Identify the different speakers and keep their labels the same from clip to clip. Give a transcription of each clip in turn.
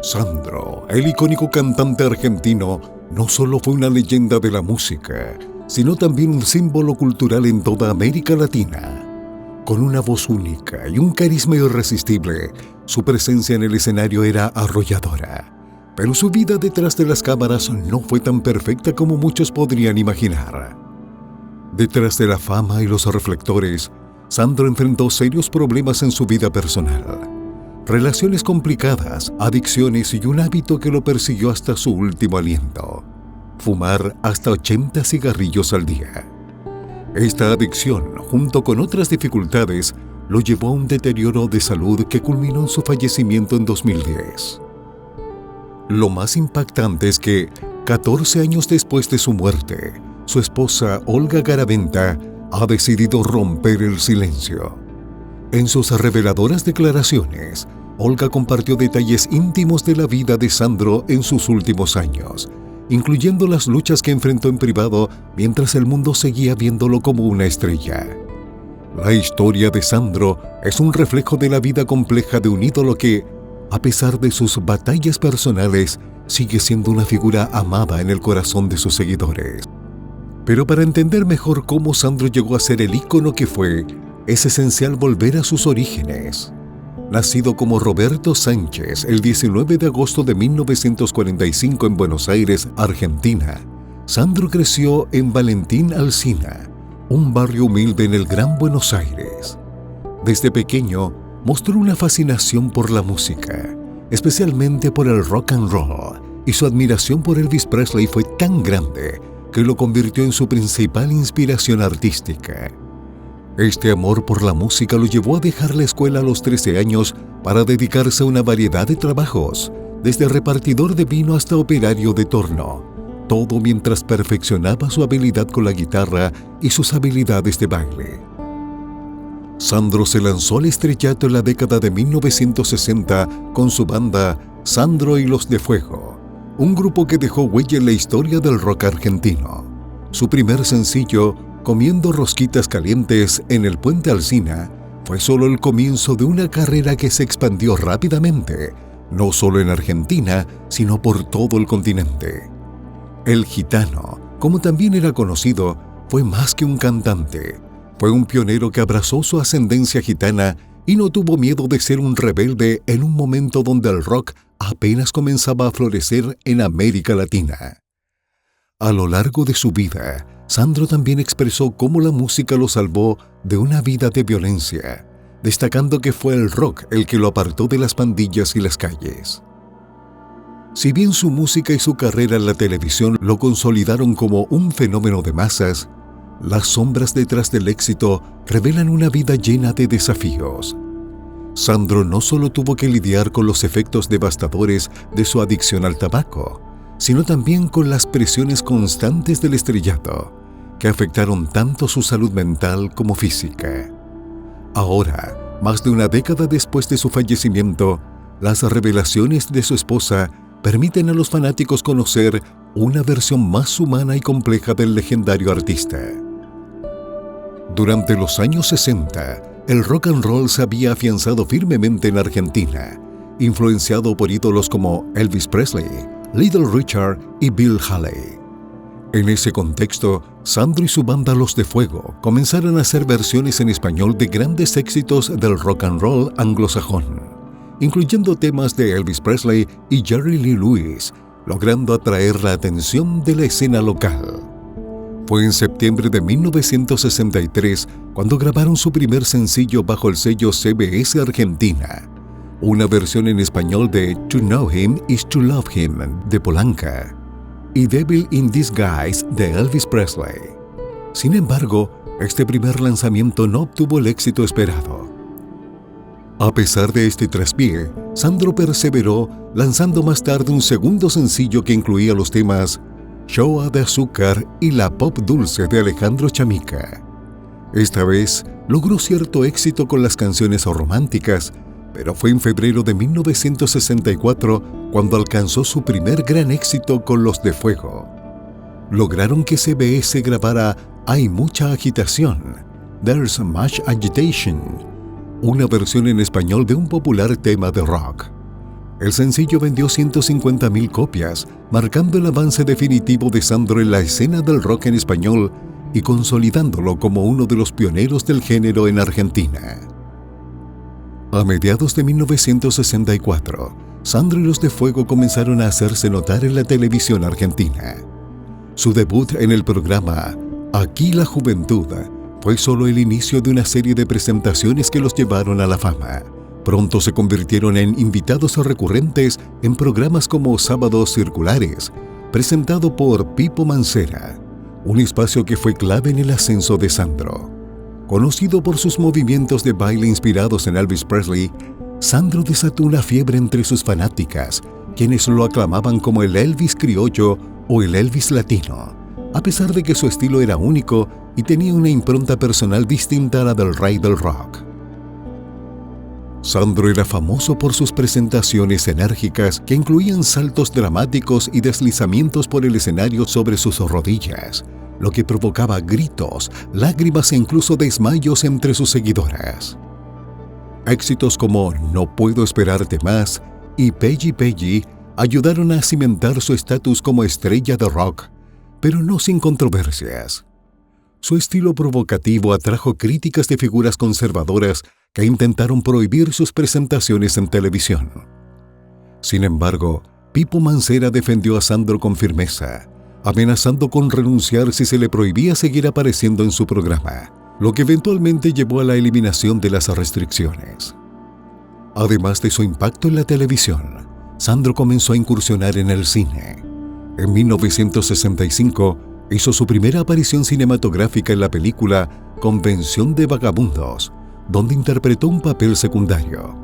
Speaker 1: Sandro, el icónico cantante argentino, no solo fue una leyenda de la música, sino también un símbolo cultural en toda América Latina. Con una voz única y un carisma irresistible, su presencia en el escenario era arrolladora. Pero su vida detrás de las cámaras no fue tan perfecta como muchos podrían imaginar. Detrás de la fama y los reflectores, Sandro enfrentó serios problemas en su vida personal. Relaciones complicadas, adicciones y un hábito que lo persiguió hasta su último aliento: fumar hasta 80 cigarrillos al día. Esta adicción, junto con otras dificultades, lo llevó a un deterioro de salud que culminó en su fallecimiento en 2010. Lo más impactante es que, 14 años después de su muerte, su esposa Olga Garaventa ha decidido romper el silencio. En sus reveladoras declaraciones, Olga compartió detalles íntimos de la vida de Sandro en sus últimos años, incluyendo las luchas que enfrentó en privado mientras el mundo seguía viéndolo como una estrella. La historia de Sandro es un reflejo de la vida compleja de un ídolo que, a pesar de sus batallas personales, sigue siendo una figura amada en el corazón de sus seguidores. Pero para entender mejor cómo Sandro llegó a ser el ícono que fue, es esencial volver a sus orígenes. Nacido como Roberto Sánchez el 19 de agosto de 1945 en Buenos Aires, Argentina, Sandro creció en Valentín Alsina, un barrio humilde en el Gran Buenos Aires. Desde pequeño, mostró una fascinación por la música, especialmente por el rock and roll, y su admiración por Elvis Presley fue tan grande que lo convirtió en su principal inspiración artística. Este amor por la música lo llevó a dejar la escuela a los 13 años para dedicarse a una variedad de trabajos, desde repartidor de vino hasta operario de torno, todo mientras perfeccionaba su habilidad con la guitarra y sus habilidades de baile. Sandro se lanzó al estrellato en la década de 1960 con su banda Sandro y los de Fuego, un grupo que dejó huella en la historia del rock argentino. Su primer sencillo, Comiendo rosquitas calientes en el Puente Alsina, fue solo el comienzo de una carrera que se expandió rápidamente, no solo en Argentina, sino por todo el continente. El Gitano, como también era conocido, fue más que un cantante. Fue un pionero que abrazó su ascendencia gitana y no tuvo miedo de ser un rebelde en un momento donde el rock apenas comenzaba a florecer en América Latina. A lo largo de su vida, Sandro también expresó cómo la música lo salvó de una vida de violencia, destacando que fue el rock el que lo apartó de las pandillas y las calles. Si bien su música y su carrera en la televisión lo consolidaron como un fenómeno de masas, las sombras detrás del éxito revelan una vida llena de desafíos. Sandro no solo tuvo que lidiar con los efectos devastadores de su adicción al tabaco, sino también con las presiones constantes del estrellato, que afectaron tanto su salud mental como física. Ahora, más de una década después de su fallecimiento, las revelaciones de su esposa permiten a los fanáticos conocer una versión más humana y compleja del legendario artista. Durante los años 60, el rock and roll se había afianzado firmemente en Argentina, influenciado por ídolos como Elvis Presley, Little Richard y Bill Haley. En ese contexto, Sandro y su banda Los de Fuego comenzaron a hacer versiones en español de grandes éxitos del rock and roll anglosajón, incluyendo temas de Elvis Presley y Jerry Lee Lewis, logrando atraer la atención de la escena local. Fue en septiembre de 1963 cuando grabaron su primer sencillo bajo el sello CBS Argentina, una versión en español de To Know Him is to Love Him de Polanca y Devil in Disguise de Elvis Presley. Sin embargo, este primer lanzamiento no obtuvo el éxito esperado. A pesar de este traspié, Sandro perseveró, lanzando más tarde un segundo sencillo que incluía los temas Showa de Azúcar y La Pop Dulce de Alejandro Chamica. Esta vez logró cierto éxito con las canciones románticas, pero fue en febrero de 1964 cuando alcanzó su primer gran éxito con Los de Fuego. Lograron que CBS grabara Hay mucha agitación, There's Much Agitation, una versión en español de un popular tema de rock. El sencillo vendió 150.000 copias, marcando el avance definitivo de Sandro en la escena del rock en español y consolidándolo como uno de los pioneros del género en Argentina. A mediados de 1964, Sandro y los de Fuego comenzaron a hacerse notar en la televisión argentina. Su debut en el programa Aquí la Juventud fue solo el inicio de una serie de presentaciones que los llevaron a la fama. Pronto se convirtieron en invitados recurrentes en programas como Sábados Circulares, presentado por Pipo Mancera, un espacio que fue clave en el ascenso de Sandro. Conocido por sus movimientos de baile inspirados en Elvis Presley, Sandro desató una fiebre entre sus fanáticas, quienes lo aclamaban como el Elvis criollo o el Elvis latino, a pesar de que su estilo era único y tenía una impronta personal distinta a la del rey del rock. Sandro era famoso por sus presentaciones enérgicas que incluían saltos dramáticos y deslizamientos por el escenario sobre sus rodillas, lo que provocaba gritos, lágrimas e incluso desmayos entre sus seguidoras. Éxitos como No puedo esperarte más y Peggy Peggy ayudaron a cimentar su estatus como estrella de rock, pero no sin controversias. Su estilo provocativo atrajo críticas de figuras conservadoras que intentaron prohibir sus presentaciones en televisión. Sin embargo, Pipo Mancera defendió a Sandro con firmeza, amenazando con renunciar si se le prohibía seguir apareciendo en su programa, lo que eventualmente llevó a la eliminación de las restricciones. Además de su impacto en la televisión, Sandro comenzó a incursionar en el cine. En 1965 hizo su primera aparición cinematográfica en la película Convención de Vagabundos, donde interpretó un papel secundario.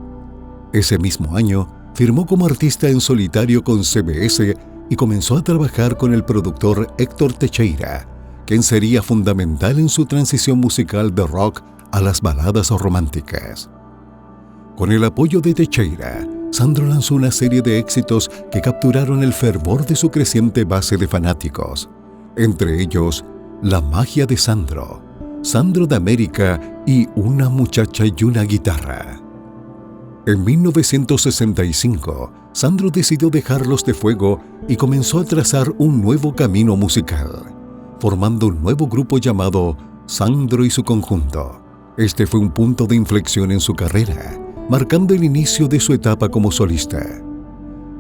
Speaker 1: Ese mismo año, firmó como artista en solitario con CBS y comenzó a trabajar con el productor Héctor Teixeira, quien sería fundamental en su transición musical de rock a las baladas románticas. Con el apoyo de Teixeira, Sandro lanzó una serie de éxitos que capturaron el fervor de su creciente base de fanáticos, entre ellos La magia de Sandro, Sandro de América y Una muchacha y una guitarra. En 1965, Sandro decidió dejar Los de Fuego y comenzó a trazar un nuevo camino musical, formando un nuevo grupo llamado Sandro y su Conjunto. Este fue un punto de inflexión en su carrera, marcando el inicio de su etapa como solista.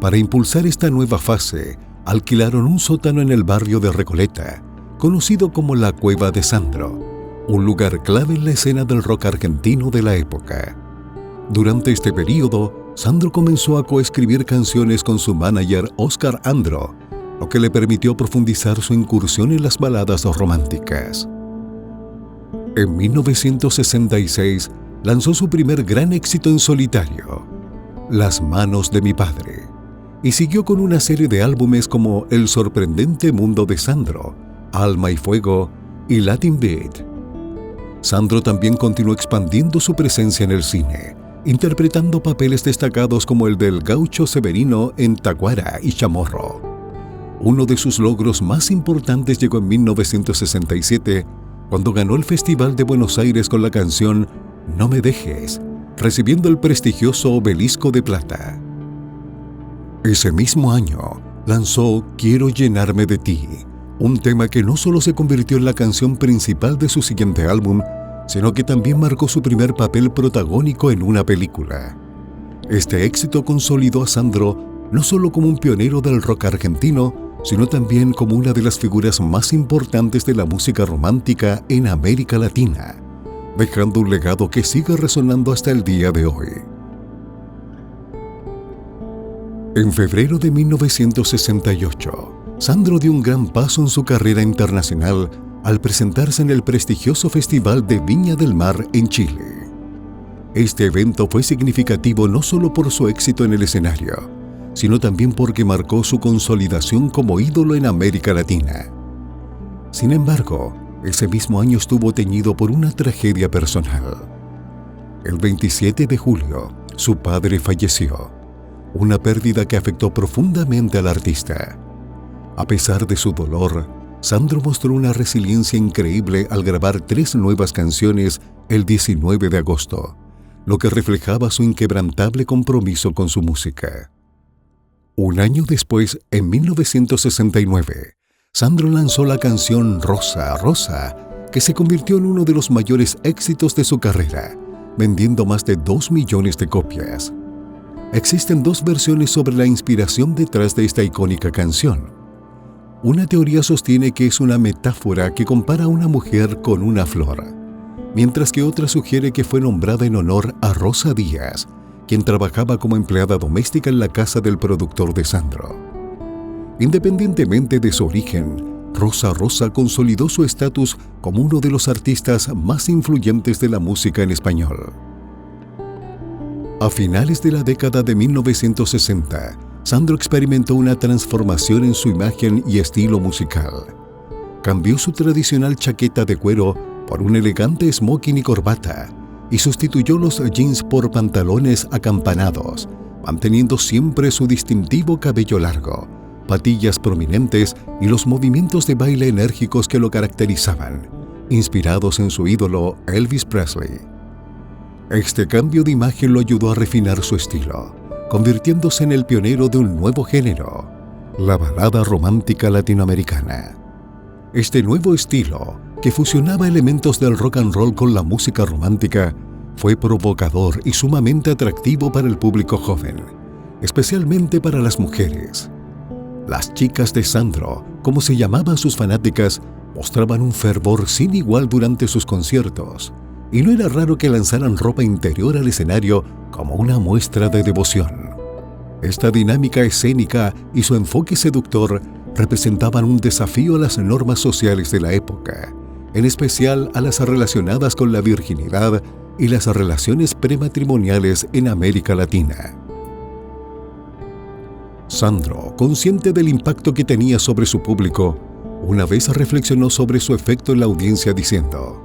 Speaker 1: Para impulsar esta nueva fase, alquilaron un sótano en el barrio de Recoleta, conocido como la Cueva de Sandro, un lugar clave en la escena del rock argentino de la época. Durante este periodo, Sandro comenzó a coescribir canciones con su manager Oscar Andro, lo que le permitió profundizar su incursión en las baladas románticas. En 1966, lanzó su primer gran éxito en solitario, Las manos de mi padre, y siguió con una serie de álbumes como El sorprendente mundo de Sandro, Alma y Fuego y Latin Beat. Sandro también continuó expandiendo su presencia en el cine, interpretando papeles destacados como el del gaucho Severino en Tacuara y Chamorro. Uno de sus logros más importantes llegó en 1967, cuando ganó el Festival de Buenos Aires con la canción No me dejes, recibiendo el prestigioso Obelisco de Plata. Ese mismo año, lanzó Quiero llenarme de ti, un tema que no solo se convirtió en la canción principal de su siguiente álbum, sino que también marcó su primer papel protagónico en una película. Este éxito consolidó a Sandro no solo como un pionero del rock argentino, sino también como una de las figuras más importantes de la música romántica en América Latina, dejando un legado que sigue resonando hasta el día de hoy. En febrero de 1968, Sandro dio un gran paso en su carrera internacional al presentarse en el prestigioso Festival de Viña del Mar en Chile. Este evento fue significativo no solo por su éxito en el escenario, sino también porque marcó su consolidación como ídolo en América Latina. Sin embargo, ese mismo año estuvo teñido por una tragedia personal. El 27 de julio, su padre falleció, una pérdida que afectó profundamente al artista. A pesar de su dolor, Sandro mostró una resiliencia increíble al grabar 3 nuevas canciones el 19 de agosto, lo que reflejaba su inquebrantable compromiso con su música. Un año después, en 1969, Sandro lanzó la canción Rosa, Rosa, que se convirtió en uno de los mayores éxitos de su carrera, vendiendo más de 2 millones de copias. Existen dos versiones sobre la inspiración detrás de esta icónica canción. Una teoría sostiene que es una metáfora que compara a una mujer con una flor, mientras que otra sugiere que fue nombrada en honor a Rosa Díaz, quien trabajaba como empleada doméstica en la casa del productor de Sandro. Independientemente de su origen, Rosa Rosa consolidó su estatus como uno de los artistas más influyentes de la música en español. A finales de la década de 1960, Sandro experimentó una transformación en su imagen y estilo musical. Cambió su tradicional chaqueta de cuero por un elegante smoking y corbata, y sustituyó los jeans por pantalones acampanados, manteniendo siempre su distintivo cabello largo, patillas prominentes y los movimientos de baile enérgicos que lo caracterizaban, inspirados en su ídolo Elvis Presley. Este cambio de imagen lo ayudó a refinar su estilo, convirtiéndose en el pionero de un nuevo género, la balada romántica latinoamericana. Este nuevo estilo, que fusionaba elementos del rock and roll con la música romántica, fue provocador y sumamente atractivo para el público joven, especialmente para las mujeres. Las chicas de Sandro, como se llamaban sus fanáticas, mostraban un fervor sin igual durante sus conciertos, y no era raro que lanzaran ropa interior al escenario como una muestra de devoción. Esta dinámica escénica y su enfoque seductor representaban un desafío a las normas sociales de la época, en especial a las relacionadas con la virginidad y las relaciones prematrimoniales en América Latina. Sandro, consciente del impacto que tenía sobre su público, una vez reflexionó sobre su efecto en la audiencia diciendo: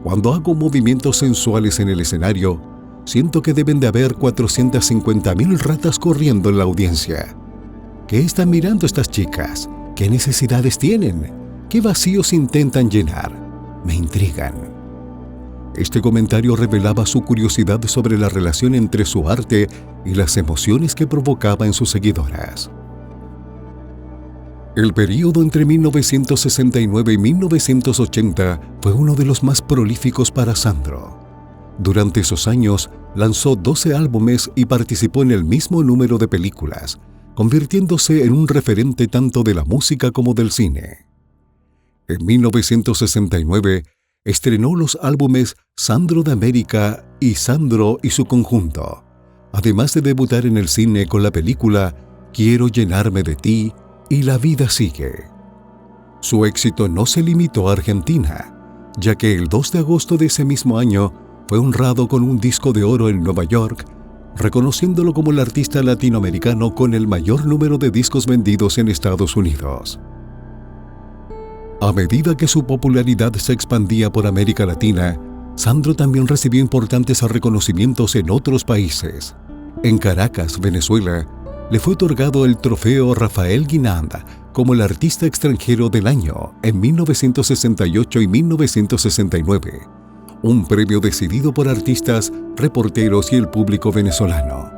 Speaker 1: "Cuando hago movimientos sensuales en el escenario, siento que deben de haber 450,000 ratas corriendo en la audiencia. ¿Qué están mirando estas chicas? ¿Qué necesidades tienen? ¿Qué vacíos intentan llenar? Me intrigan". Este comentario revelaba su curiosidad sobre la relación entre su arte y las emociones que provocaba en sus seguidoras. El período entre 1969 y 1980 fue uno de los más prolíficos para Sandro. Durante esos años, lanzó 12 álbumes y participó en el mismo número de películas, convirtiéndose en un referente tanto de la música como del cine. En 1969, estrenó los álbumes Sandro de América y Sandro y su conjunto, además de debutar en el cine con la película Quiero llenarme de ti y La vida sigue. Su éxito no se limitó a Argentina, ya que el 2 de agosto de ese mismo año fue honrado con un disco de oro en Nueva York, reconociéndolo como el artista latinoamericano con el mayor número de discos vendidos en Estados Unidos. A medida que su popularidad se expandía por América Latina, Sandro también recibió importantes reconocimientos en otros países. En Caracas, Venezuela, le fue otorgado el trofeo Rafael Guinand como el artista extranjero del año en 1968 y 1969, un premio decidido por artistas, reporteros y el público venezolano.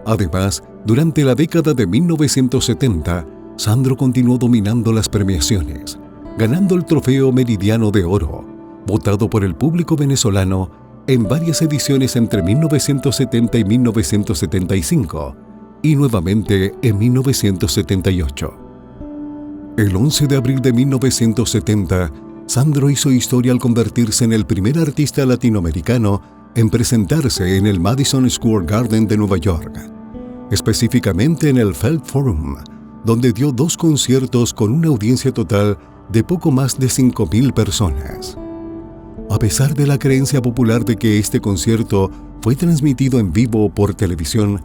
Speaker 1: Además, durante la década de 1970, Sandro continuó dominando las premiaciones, ganando el trofeo Meridiano de Oro, votado por el público venezolano en varias ediciones entre 1970 y 1975, y nuevamente en 1978. El 11 de abril de 1970, Sandro hizo historia al convertirse en el primer artista latinoamericano en presentarse en el Madison Square Garden de Nueva York, específicamente en el Felt Forum, donde dio 2 conciertos con una audiencia total de poco más de 5,000 personas. A pesar de la creencia popular de que este concierto fue transmitido en vivo por televisión,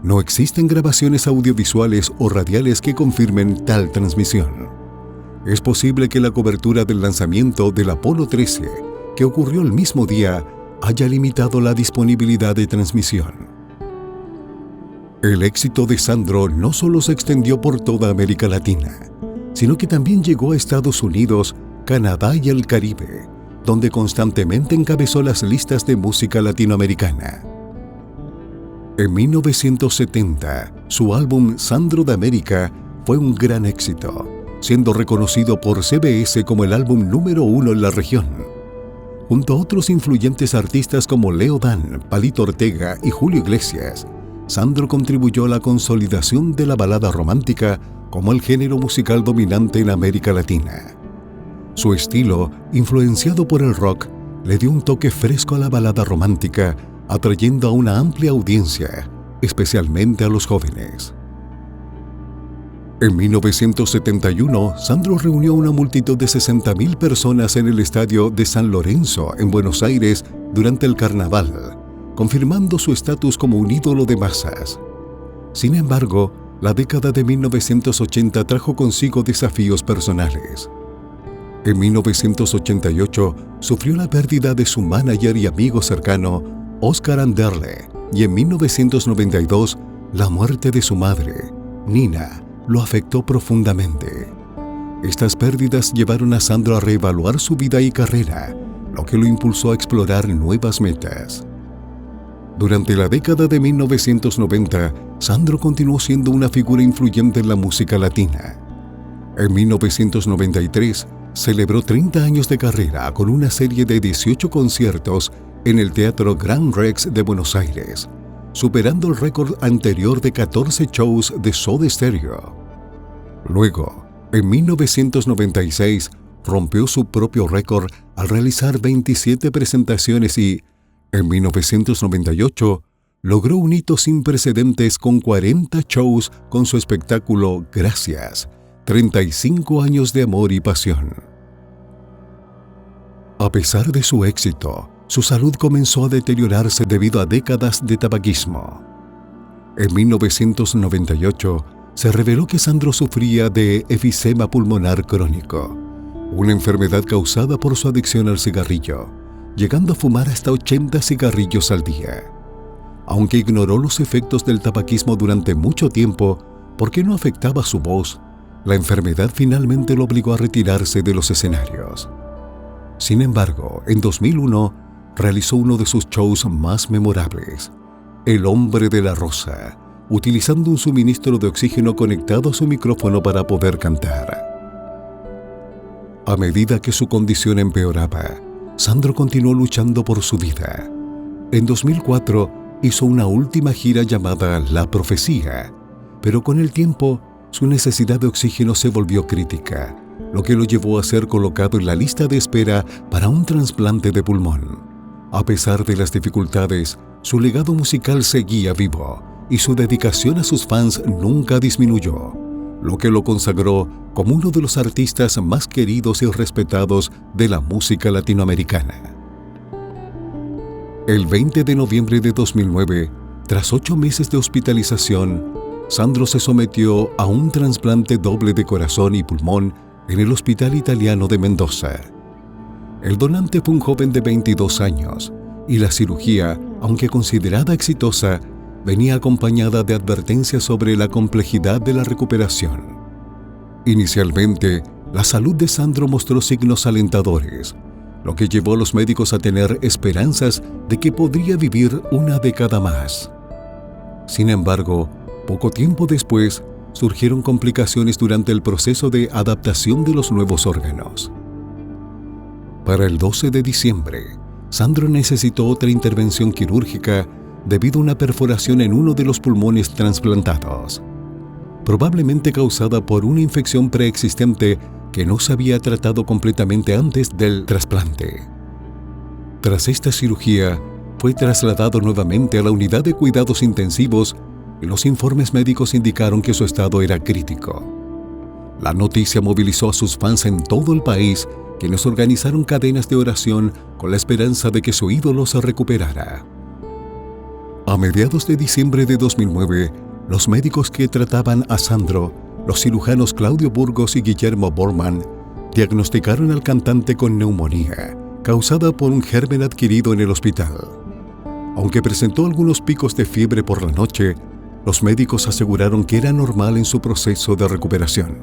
Speaker 1: no existen grabaciones audiovisuales o radiales que confirmen tal transmisión. Es posible que la cobertura del lanzamiento del Apolo 13, que ocurrió el mismo día, haya limitado la disponibilidad de transmisión. El éxito de Sandro no solo se extendió por toda América Latina, sino que también llegó a Estados Unidos, Canadá y el Caribe, donde constantemente encabezó las listas de música latinoamericana. En 1970, su álbum Sandro de América fue un gran éxito, siendo reconocido por CBS como el álbum número 1 en la región. Junto a otros influyentes artistas como Leo Dan, Palito Ortega y Julio Iglesias, Sandro contribuyó a la consolidación de la balada romántica como el género musical dominante en América Latina. Su estilo, influenciado por el rock, le dio un toque fresco a la balada romántica, atrayendo a una amplia audiencia, especialmente a los jóvenes. En 1971, Sandro reunió a una multitud de 60.000 personas en el estadio de San Lorenzo, en Buenos Aires, durante el carnaval, confirmando su estatus como un ídolo de masas. Sin embargo, la década de 1980 trajo consigo desafíos personales. En 1988, sufrió la pérdida de su manager y amigo cercano, Oscar Anderle, y en 1992, la muerte de su madre, Nina, lo afectó profundamente. Estas pérdidas llevaron a Sandro a reevaluar su vida y carrera, lo que lo impulsó a explorar nuevas metas. Durante la década de 1990, Sandro continuó siendo una figura influyente en la música latina. En 1993, celebró 30 años de carrera con una serie de 18 conciertos en el Teatro Gran Rex de Buenos Aires, superando el récord anterior de 14 shows de Soda Stereo. Luego, en 1996, rompió su propio récord al realizar 27 presentaciones y, en 1998, logró un hito sin precedentes con 40 shows con su espectáculo Gracias, 35 años de amor y pasión. A pesar de su éxito, su salud comenzó a deteriorarse debido a décadas de tabaquismo. En 1998, se reveló que Sandro sufría de efisema pulmonar crónico, una enfermedad causada por su adicción al cigarrillo, llegando a fumar hasta 80 cigarrillos al día. Aunque ignoró los efectos del tabaquismo durante mucho tiempo porque no afectaba su voz, la enfermedad finalmente lo obligó a retirarse de los escenarios. Sin embargo, en 2001, realizó uno de sus shows más memorables, El Hombre de la Rosa, utilizando un suministro de oxígeno conectado a su micrófono para poder cantar. A medida que su condición empeoraba, Sandro continuó luchando por su vida. En 2004 hizo una última gira llamada La Profecía, pero con el tiempo su necesidad de oxígeno se volvió crítica, lo que lo llevó a ser colocado en la lista de espera para un trasplante de pulmón. A pesar de las dificultades, su legado musical seguía vivo y su dedicación a sus fans nunca disminuyó, lo que lo consagró como uno de los artistas más queridos y respetados de la música latinoamericana. El 20 de noviembre de 2009, tras 8 meses de hospitalización, Sandro se sometió a un trasplante doble de corazón y pulmón en el Hospital Italiano de Mendoza. El donante fue un joven de 22 años y la cirugía, aunque considerada exitosa, venía acompañada de advertencias sobre la complejidad de la recuperación. Inicialmente, la salud de Sandro mostró signos alentadores, lo que llevó a los médicos a tener esperanzas de que podría vivir una década más. Sin embargo, poco tiempo después, surgieron complicaciones durante el proceso de adaptación de los nuevos órganos. Para el 12 de diciembre, Sandro necesitó otra intervención quirúrgica debido a una perforación en uno de los pulmones trasplantados, probablemente causada por una infección preexistente que no se había tratado completamente antes del trasplante. Tras esta cirugía, fue trasladado nuevamente a la unidad de cuidados intensivos y los informes médicos indicaron que su estado era crítico. La noticia movilizó a sus fans en todo el país, quienes organizaron cadenas de oración con la esperanza de que su ídolo se recuperara. A mediados de diciembre de 2009, los médicos que trataban a Sandro, los cirujanos Claudio Burgos y Guillermo Bormann, diagnosticaron al cantante con neumonía, causada por un germen adquirido en el hospital. Aunque presentó algunos picos de fiebre por la noche, los médicos aseguraron que era normal en su proceso de recuperación.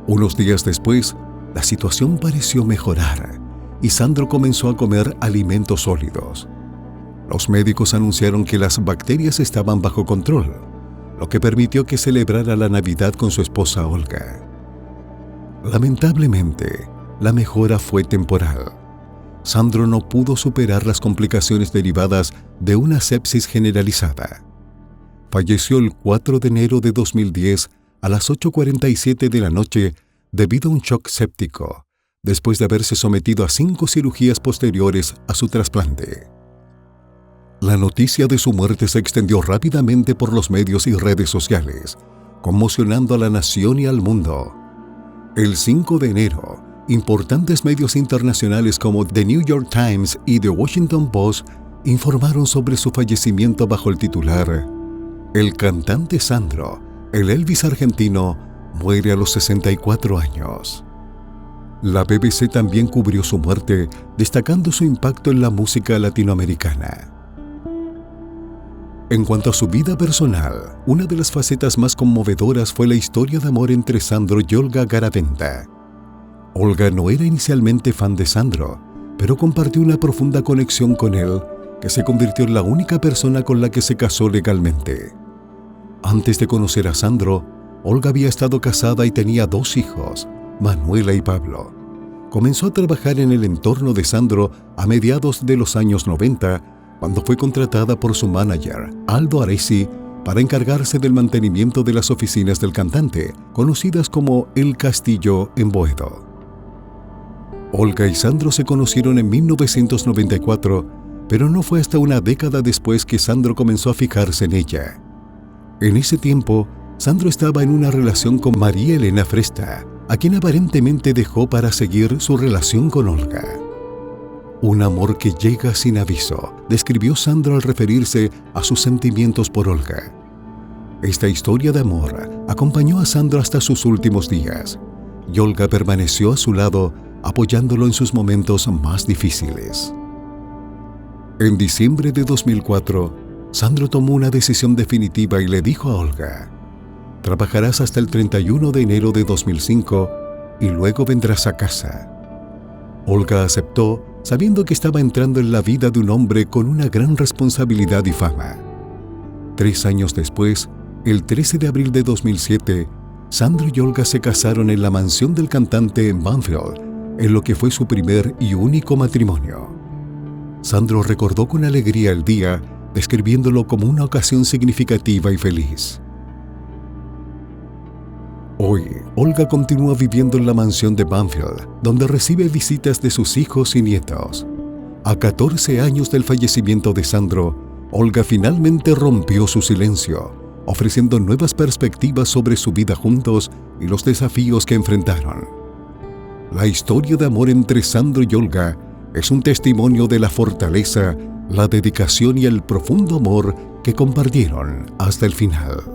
Speaker 1: Unos días después, la situación pareció mejorar y Sandro comenzó a comer alimentos sólidos. Los médicos anunciaron que las bacterias estaban bajo control, lo que permitió que celebrara la Navidad con su esposa Olga. Lamentablemente, la mejora fue temporal. Sandro no pudo superar las complicaciones derivadas de una sepsis generalizada. Falleció el 4 de enero de 2010 a las 8:47 de la noche debido a un shock séptico, después de haberse sometido a 5 cirugías posteriores a su trasplante. La noticia de su muerte se extendió rápidamente por los medios y redes sociales, conmocionando a la nación y al mundo. El 5 de enero, importantes medios internacionales como The New York Times y The Washington Post informaron sobre su fallecimiento bajo el titular: "El cantante Sandro, el Elvis argentino, muere a los 64 años". La BBC también cubrió su muerte, destacando su impacto en la música latinoamericana. En cuanto a su vida personal, una de las facetas más conmovedoras fue la historia de amor entre Sandro y Olga Garaventa. Olga no era inicialmente fan de Sandro, pero compartió una profunda conexión con él, que se convirtió en la única persona con la que se casó legalmente. Antes de conocer a Sandro, Olga había estado casada y tenía 2 hijos, Manuela y Pablo. Comenzó a trabajar en el entorno de Sandro a mediados de los años 90, cuando fue contratada por su manager, Aldo Aresi, para encargarse del mantenimiento de las oficinas del cantante, conocidas como El Castillo en Boedo. Olga y Sandro se conocieron en 1994, pero no fue hasta una década después que Sandro comenzó a fijarse en ella. En ese tiempo, Sandro estaba en una relación con María Elena Fresta, a quien aparentemente dejó para seguir su relación con Olga. Un amor que llega sin aviso, describió Sandro al referirse a sus sentimientos por Olga. Esta historia de amor acompañó a Sandro hasta sus últimos días, y Olga permaneció a su lado, apoyándolo en sus momentos más difíciles. En diciembre de 2004, Sandro tomó una decisión definitiva y le dijo a Olga: "Trabajarás hasta el 31 de enero de 2005 y luego vendrás a casa". Olga aceptó, sabiendo que estaba entrando en la vida de un hombre con una gran responsabilidad y fama. 3 años después, el 13 de abril de 2007, Sandro y Olga se casaron en la mansión del cantante en Banfield, en lo que fue su primer y único matrimonio. Sandro recordó con alegría el día, describiéndolo como una ocasión significativa y feliz. Hoy, Olga continúa viviendo en la mansión de Banfield, donde recibe visitas de sus hijos y nietos. A 14 años del fallecimiento de Sandro, Olga finalmente rompió su silencio, ofreciendo nuevas perspectivas sobre su vida juntos y los desafíos que enfrentaron. La historia de amor entre Sandro y Olga es un testimonio de la fortaleza, la dedicación y el profundo amor que compartieron hasta el final.